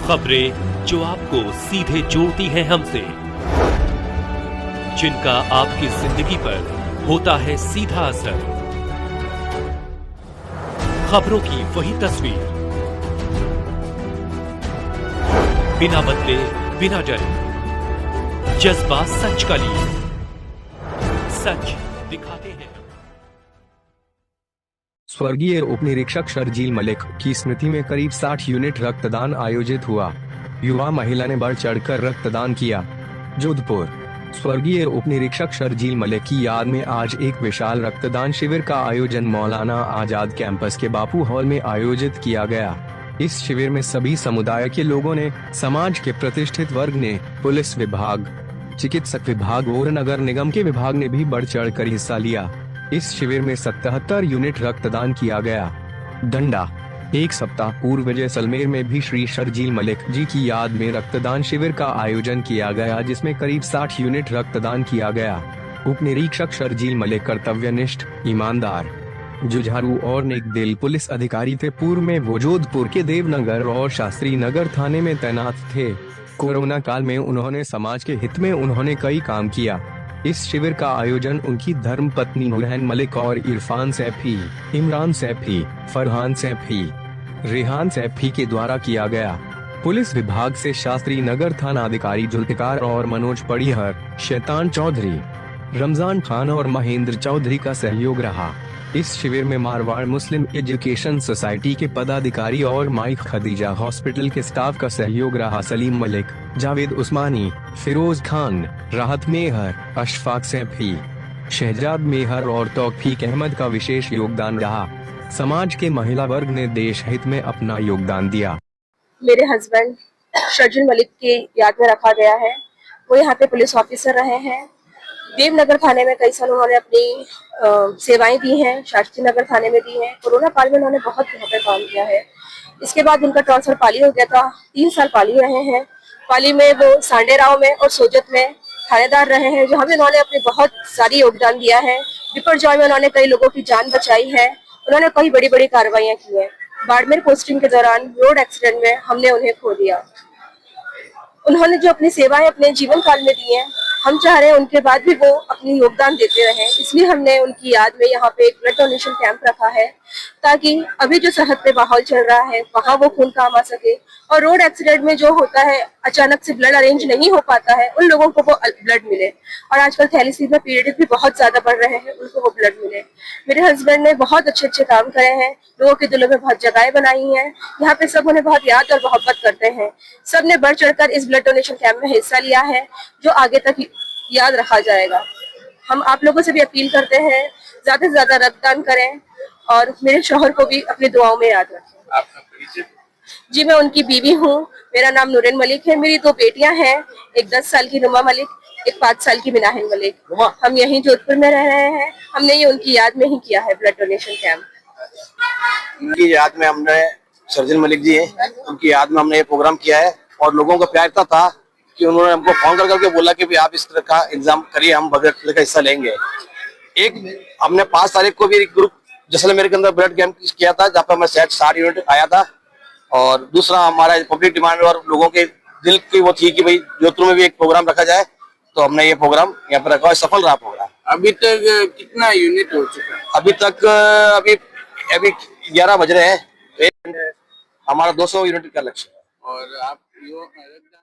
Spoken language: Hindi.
खबरें जो आपको सीधे जोड़ती हैं हमसे, जिनका आपकी जिंदगी पर होता है सीधा असर। खबरों की वही तस्वीर, बिना बदले बिना डरे, जज्बा सच का लिए, सच दिखाते हैं। स्वर्गीय उप निरीक्षक शर्जील मलिक की स्मृति में करीब 60 यूनिट रक्तदान आयोजित हुआ। युवा महिला ने बढ़ चढ़कर रक्तदान किया। जोधपुर, स्वर्गीय उप निरीक्षक शर्जील मलिक की याद में आज एक विशाल रक्तदान शिविर का आयोजन मौलाना आजाद कैंपस के बापू हॉल में आयोजित किया गया। इस शिविर में सभी समुदाय के लोगों ने, समाज के प्रतिष्ठित वर्ग ने, पुलिस विभाग, चिकित्सक विभाग और नगर निगम के विभाग ने भी बढ़ चढ़कर हिस्सा लिया। इस शिविर में 77 यूनिट रक्तदान किया गया। डंडा, एक सप्ताह पूर्व जैसलमेर में भी श्री शर्जील मलिक जी की याद में रक्तदान शिविर का आयोजन किया गया, जिसमें करीब 60 यूनिट रक्तदान किया गया। उप निरीक्षक शर्जील मलिक कर्तव्यनिष्ठ, ईमानदार, जुझारू और नेकदिल पुलिस अधिकारी थे। पूर्व में वो जोधपुर के देवनगर और शास्त्री नगर थाने में तैनात थे। कोरोना काल में उन्होंने समाज के हित में कई काम किया। इस शिविर का आयोजन उनकी धर्म पत्नी नूरहन मलिक और इरफान सैफी, इमरान सैफी, फरहान सैफी, रेहान सैफी के द्वारा किया गया। पुलिस विभाग से शास्त्री नगर थाना अधिकारी जुल्फिकार और मनोज पड़िहर, शैतान चौधरी, रमजान खान और महेंद्र चौधरी का सहयोग रहा। इस शिविर में मारवाड़ मुस्लिम एजुकेशन सोसाइटी के पदाधिकारी और माइक खदीजा हॉस्पिटल के स्टाफ का सहयोग रहा। सलीम मलिक, जावेद उस्मानी, फिरोज खान, राहत मेहर, अशफाक सैफी, शहजाद मेहर और तौफीक अहमद का विशेष योगदान रहा। समाज के महिला वर्ग ने देश हित में अपना योगदान दिया। मेरे हस्बैंड शर्जील मलिक की याद में रखा गया है। वो यहाँ पे पुलिस ऑफिसर रहे हैं। देवनगर थाने में कई साल उन्होंने अपनी सेवाएं दी हैं, शास्त्री नगर थाने में दी हैं। कोरोना काल में उन्होंने बहुत यहाँ पे काम किया है। इसके बाद उनका ट्रांसफर पाली हो गया था। 3 साल पाली रहे हैं। पाली में वो सांडेराव में और सोजत में थानेदार रहे हैं, जहाँ भी उन्होंने अपनी बहुत सारी योगदान दिया है। बिपरजॉय में उन्होंने कई लोगों की जान बचाई है। उन्होंने कई बड़ी बड़ी कार्रवाइयाँ की है। बाड़मेर पोस्टिंग के दौरान रोड एक्सीडेंट में हमने उन्हें खो दिया। उन्होंने जो अपनी सेवाएं अपने जीवन काल में दी हैं, हम चाह रहे हैं उनके बाद भी वो अपनी योगदान देते रहें। इसलिए हमने उनकी याद में यहाँ पे एक ब्लड डोनेशन कैंप रखा है, ताकि अभी जो सरहद पे माहौल चल रहा है वहाँ वो खून काम आ सके। और रोड एक्सीडेंट में जो होता है, अचानक से ब्लड अरेंज नहीं हो पाता है, उन लोगों को वो ब्लड मिले। और आजकल थैलेसीमिया पीरियड भी बहुत ज्यादा बढ़ रहे हैं, उनको वो ब्लड मिले। मेरे हस्बैंड ने बहुत अच्छे काम करे हैं, लोगों के दिलों में बहुत जगहें बनाई हैं। यहाँ पे सब उन्हें बहुत याद और मोहब्बत करते हैं। सब ने बढ़ चढ़कर इस ब्लड डोनेशन कैंप में हिस्सा लिया है, जो आगे तक याद रखा जाएगा। हम आप लोगों से भी अपील करते हैं, ज्यादा से ज्यादा रक्तदान करें और मेरे शौहर को भी अपनी दुआओं में याद रखें। जी, मैं उनकी बीवी हूँ। मेरा नाम नूरन मलिक है। मेरी 2 बेटियां हैं, एक 10 साल की नुमा मलिक, एक 5 साल की मिनाहिन मलिक। हम यहीं जोधपुर में रह रहे हैं। हमने ये उनकी याद में ही किया है ब्लड डोनेशन कैंप। उनकी याद में हमने, शर्जील मलिक जी है, उनकी याद में हमने ये प्रोग्राम किया है। और लोगों का प्यार इतना था कि उन्होंने हमको फोन करके बोला कि आप इस तरह का इंतजाम करिए, हम ब्लड का हिस्सा लेंगे। एक हमने 5 तारीख को भी एक ग्रुप जैसलमेर के अंदर ब्लड कैंप किया था, जहाँ पे हमें 60 यूनिट आया था। और दूसरा हमारा पब्लिक डिमांड और लोगों के दिल की वो थी कि भाई जोधपुर में भी एक प्रोग्राम रखा जाए, तो हमने ये प्रोग्राम यहाँ पर रखा और सफल रहा प्रोग्राम। अभी तक कितना यूनिट हो चुका है? अभी तक अभी 11 बज रहे हैं। हमारा 200 यूनिट का लक्ष्य है। और आप